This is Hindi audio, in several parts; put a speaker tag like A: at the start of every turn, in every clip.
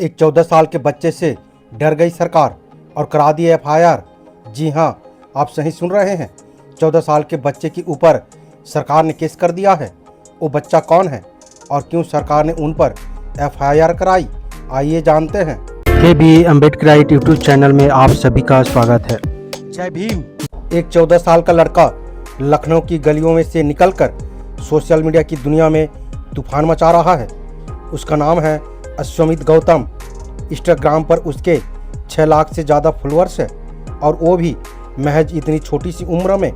A: एक 14 साल के बच्चे से डर गई सरकार और करा दी एफआईआर। जी हां, आप सही सुन रहे हैं। 14 साल के बच्चे के ऊपर सरकार ने केस कर दिया है। वो बच्चा कौन है और क्यों सरकार ने उन पर एफआईआर कराई, आइए जानते हैं।
B: KB अम्बेडकराइट यूट्यूब चैनल में आप सभी का स्वागत है।
A: जय भीम। एक 14 साल का लड़का लखनऊ की गलियों में से निकलकर सोशल मीडिया की दुनिया में तूफान मचा रहा है। उसका नाम है अश्वमित गौतम। इंस्टाग्राम पर उसके 6 लाख से ज़्यादा फॉलोअर्स है और वो भी महज इतनी छोटी सी उम्र में।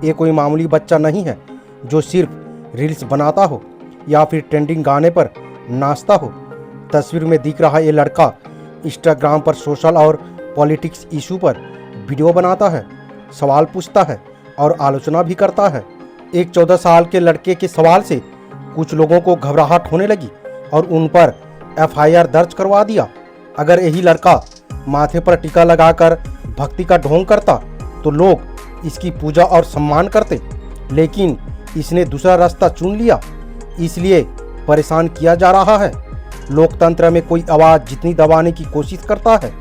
A: ये कोई मामूली बच्चा नहीं है जो सिर्फ रील्स बनाता हो या फिर ट्रेंडिंग गाने पर नाचता हो। तस्वीर में दिख रहा ये लड़का इंस्टाग्राम पर सोशल और पॉलिटिक्स इशू पर वीडियो बनाता है, सवाल पूछता है और आलोचना भी करता है। एक 14 साल के लड़के के सवाल से कुछ लोगों को घबराहट होने लगी और उन पर एफआईआर दर्ज करवा दिया। अगर यही लड़का माथे पर टीका लगाकर भक्ति का ढोंग करता तो लोग इसकी पूजा और सम्मान करते, लेकिन इसने दूसरा रास्ता चुन लिया, इसलिए परेशान किया जा रहा है। लोकतंत्र में कोई आवाज़ जितनी दबाने की कोशिश करता है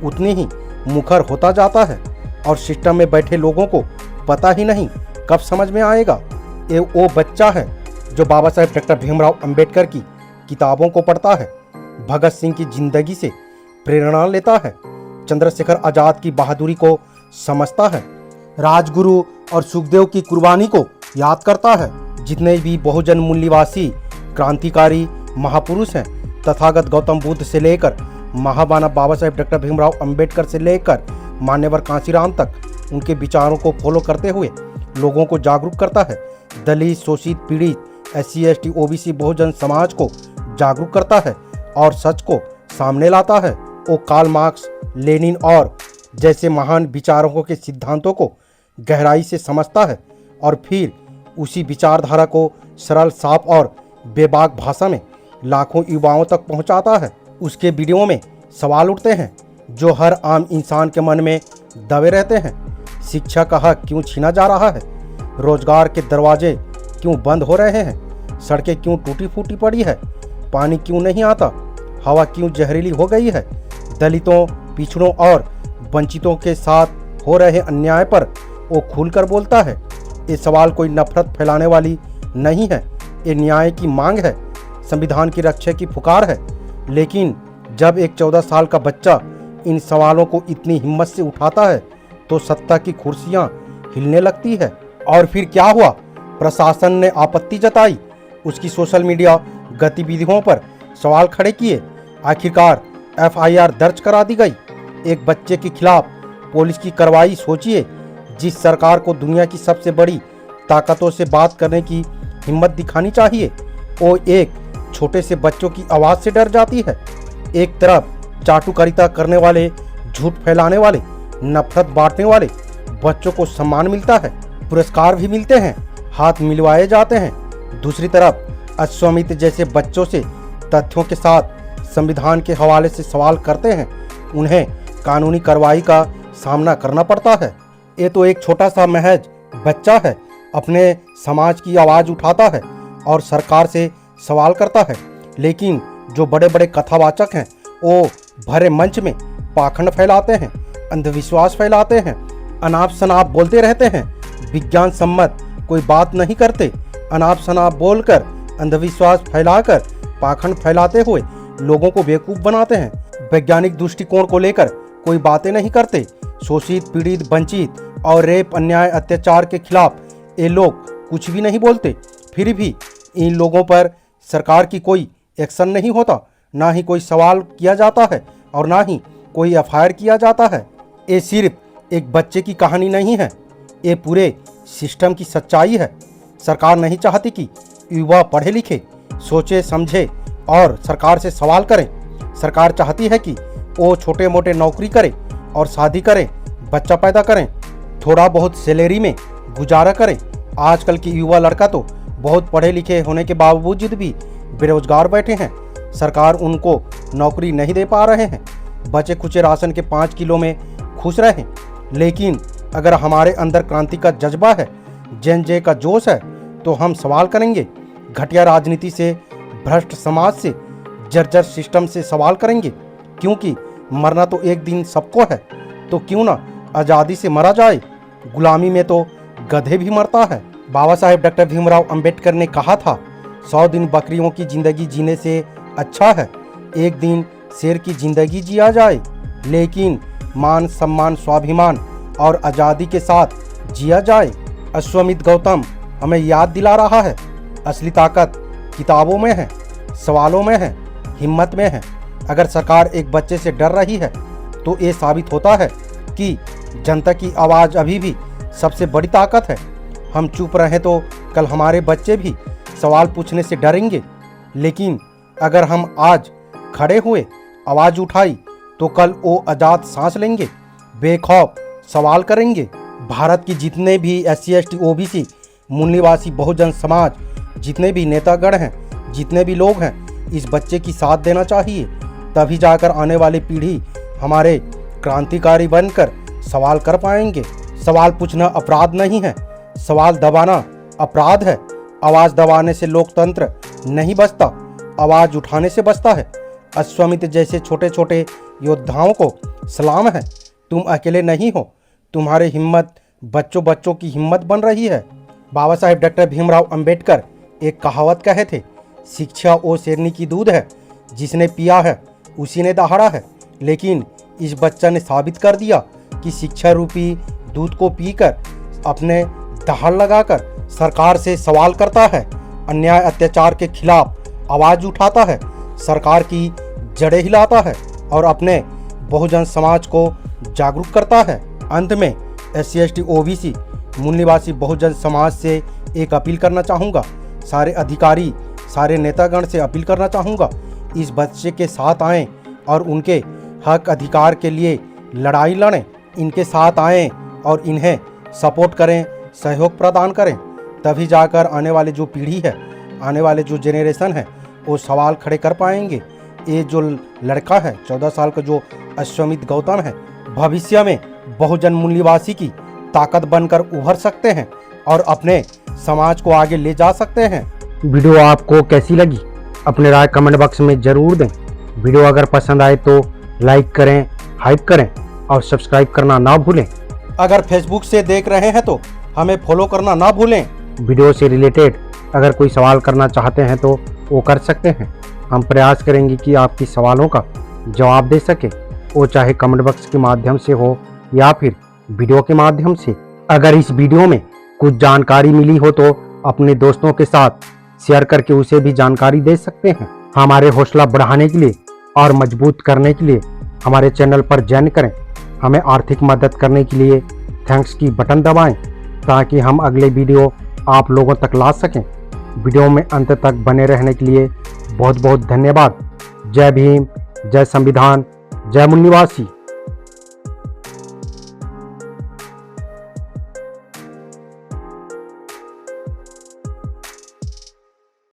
A: उतनी ही मुखर होता जाता है और सिस्टम में बैठे लोगों को पता ही नहीं कब समझ में आएगा। ये वो बच्चा है जो बाबा साहेब डॉक्टर भीमराव अंबेडकर की किताबों को पढ़ता है, भगत सिंह की जिंदगी से प्रेरणा लेता है, चंद्रशेखर आज़ाद की बहादुरी को समझता है, राजगुरु और सुखदेव की कुर्बानी को याद करता है। जितने भी बहुजन मूल्यवासी क्रांतिकारी महापुरुष हैं, तथागत गौतम बुद्ध से लेकर महामानव बाबा साहेब डॉक्टर भीमराव अंबेडकर से लेकर मान्यवर कांशीराम तक, उनके विचारों को फॉलो करते हुए लोगों को जागरूक करता है। दलित, शोषित, पीड़ित, SC ST OBC Bahujan Samaj को जागरूक करता है और सच को सामने लाता है। वो कार्ल मार्क्स, लेनिन और जैसे महान विचारकों के सिद्धांतों को गहराई से समझता है और फिर उसी विचारधारा को सरल, साफ और बेबाक भाषा में लाखों युवाओं तक पहुंचाता है। उसके वीडियो में सवाल उठते हैं जो हर आम इंसान के मन में दबे रहते हैं। शिक्षा का हक क्यों छीना जा रहा है? रोजगार के दरवाजे क्यों बंद हो रहे हैं? सड़कें क्यों टूटी फूटी पड़ी है? पानी क्यों नहीं आता? हवा क्यों जहरीली हो गई है? दलितों, पिछड़ों और वंचितों के साथ हो रहे अन्याय पर वो खुलकर बोलता है। ये सवाल कोई नफरत फैलाने वाली नहीं है, ये न्याय की मांग है, संविधान की रक्षा की पुकार है। लेकिन जब एक 14 साल का बच्चा इन सवालों को इतनी हिम्मत से उठाता है तो सत्ता की कुर्सियां हिलने लगती है। और फिर क्या हुआ? प्रशासन ने आपत्ति जताई, उसकी सोशल मीडिया गतिविधियों पर सवाल खड़े किए। आखिरकार एफआईआर दर्ज करा दी गई। एक बच्चे के खिलाफ पुलिस की कार्रवाई। सोचिए, जिस सरकार को दुनिया की सबसे बड़ी ताकतों से बात करने की हिम्मत दिखानी चाहिए, वो एक छोटे से बच्चों की आवाज़ से डर जाती है। एक तरफ चाटुकारिता करने वाले, झूठ फैलाने वाले, नफरत बांटने वाले बच्चों को सम्मान मिलता है, पुरस्कार भी मिलते हैं, हाथ मिलवाए जाते हैं। दूसरी तरफ अश्वमित जैसे बच्चों से तथ्यों के साथ संविधान के हवाले से सवाल करते हैं, उन्हें कानूनी कार्रवाई का सामना करना पड़ता है। ये तो एक छोटा सा महज बच्चा है, अपने समाज की आवाज़ उठाता है और सरकार से सवाल करता है। लेकिन जो बड़े बड़े कथावाचक हैं वो भरे मंच में पाखंड फैलाते हैं, अंधविश्वास फैलाते हैं, अनाप शनाप बोलते रहते हैं, विज्ञान सम्मत कोई बात नहीं करते, अनाप शनाप बोलकर, अंधविश्वास फैलाकर, पाखंड फैलाते हुए लोगों को बेवकूफ़ बनाते हैं। वैज्ञानिक दृष्टिकोण को लेकर कोई बातें नहीं करते। शोषित, पीड़ित, वंचित और रेप, अन्याय, अत्याचार के खिलाफ ये लोग कुछ भी नहीं बोलते। फिर भी इन लोगों पर सरकार की कोई एक्शन नहीं होता, ना ही कोई सवाल किया जाता है और ना ही कोई एफआईआर किया जाता है। ये सिर्फ एक बच्चे की कहानी नहीं है, ये पूरे सिस्टम की सच्चाई है। सरकार नहीं चाहती कि युवा पढ़े लिखे, सोचे समझे और सरकार से सवाल करें। सरकार चाहती है कि वो छोटे मोटे नौकरी करें और शादी करें, बच्चा पैदा करें, थोड़ा बहुत सैलरी में गुजारा करें। आजकल की युवा लड़का तो बहुत पढ़े लिखे होने के बावजूद भी बेरोजगार बैठे हैं। सरकार उनको नौकरी नहीं दे पा रहे हैं। बचे खुचे राशन के 5 किलो में खुश रहें। लेकिन अगर हमारे अंदर क्रांति का जज्बा है, जेन जे का जोश है, तो हम सवाल करेंगे। घटिया राजनीति से, भ्रष्ट समाज से, जर्जर सिस्टम से सवाल करेंगे, क्योंकि मरना तो एक दिन सबको है, तो क्यों ना आज़ादी से मरा जाए। गुलामी में तो गधे भी मरता है। बाबा साहेब डॉक्टर भीमराव अंबेडकर ने कहा था, 100 दिन बकरियों की जिंदगी जीने से अच्छा है एक दिन शेर की जिंदगी जिया जाए, लेकिन मान सम्मान स्वाभिमान और आज़ादी के साथ जिया जाए। अश्वमेध गौतम हमें याद दिला रहा है, असली ताकत किताबों में है, सवालों में है, हिम्मत में है। अगर सरकार एक बच्चे से डर रही है तो ये साबित होता है कि जनता की आवाज़ अभी भी सबसे बड़ी ताकत है। हम चुप रहें तो कल हमारे बच्चे भी सवाल पूछने से डरेंगे, लेकिन अगर हम आज खड़े हुए आवाज़ उठाई तो कल वो आज़ाद सांस लेंगे, बेखौफ सवाल करेंगे। भारत की जितने भी SC ST OBC मूल निवासी बहुजन समाज, जितने भी नेतागण हैं, जितने भी लोग हैं, इस बच्चे की साथ देना चाहिए। तभी जाकर आने वाली पीढ़ी हमारे क्रांतिकारी बनकर सवाल कर पाएंगे। सवाल पूछना अपराध नहीं है, सवाल दबाना अपराध है। आवाज़ दबाने से लोकतंत्र नहीं बचता, आवाज़ उठाने से बचता है। अश्वमेध जैसे छोटे छोटे योद्धाओं को सलाम है। तुम अकेले नहीं हो, तुम्हारी हिम्मत बच्चों बच्चों की हिम्मत बन रही है। बाबा साहेब डॉक्टर भीमराव अंबेडकर एक कहावत कहे थे, शिक्षा वो शेरनी की दूध है, जिसने पिया है उसी ने दहाड़ा है। लेकिन इस बच्चा ने साबित कर दिया कि शिक्षा रूपी दूध को पीकर अपने दहाड़ लगाकर सरकार से सवाल करता है, अन्याय अत्याचार के खिलाफ आवाज़ उठाता है, सरकार की जड़ें हिलाता है और अपने बहुजन समाज को जागरूक करता है। अंत में SC ST OBC मूल निवासी बहुजन समाज से एक अपील करना चाहूँगा, सारे अधिकारी, सारे नेतागण से अपील करना चाहूँगा, इस बच्चे के साथ आएँ और उनके हक अधिकार के लिए लड़ाई लड़ें। इनके साथ आएँ और इन्हें सपोर्ट करें, सहयोग प्रदान करें। तभी जाकर आने वाले जो पीढ़ी है, आने वाले जो जेनरेशन है, वो सवाल खड़े कर पाएंगे। ये जो लड़का है 14 साल का, जो अश्वमेध गौतम है, भविष्य में बहुजन मूल निवासी की ताकत बनकर उभर सकते हैं और अपने समाज को आगे ले जा सकते हैं।
B: वीडियो आपको कैसी लगी अपने राय कमेंट बॉक्स में ज़रूर दें। वीडियो अगर पसंद आए तो लाइक करें, हाइप करें और सब्सक्राइब करना ना भूलें।
A: अगर फेसबुक से देख रहे हैं तो हमें फॉलो करना ना भूलें।
B: वीडियो से रिलेटेड अगर कोई सवाल करना चाहते हैं तो वो कर सकते हैं। हम प्रयास करेंगे कि आपकी सवालों का जवाब दे सके, वो चाहे कमेंट बॉक्स के माध्यम से हो या फिर वीडियो के माध्यम से। अगर इस वीडियो में कुछ जानकारी मिली हो तो अपने दोस्तों के साथ शेयर करके उसे भी जानकारी दे सकते हैं। हमारे हौसला बढ़ाने के लिए और मजबूत करने के लिए हमारे चैनल पर ज्वाइन करें। हमें आर्थिक मदद करने के लिए थैंक्स की बटन दबाएं ताकि हम अगले वीडियो आप लोगों तक ला सकें। वीडियो में अंत तक बने रहने के लिए बहुत बहुत धन्यवाद। जय भीम, जय संविधान, जय मूल निवासी।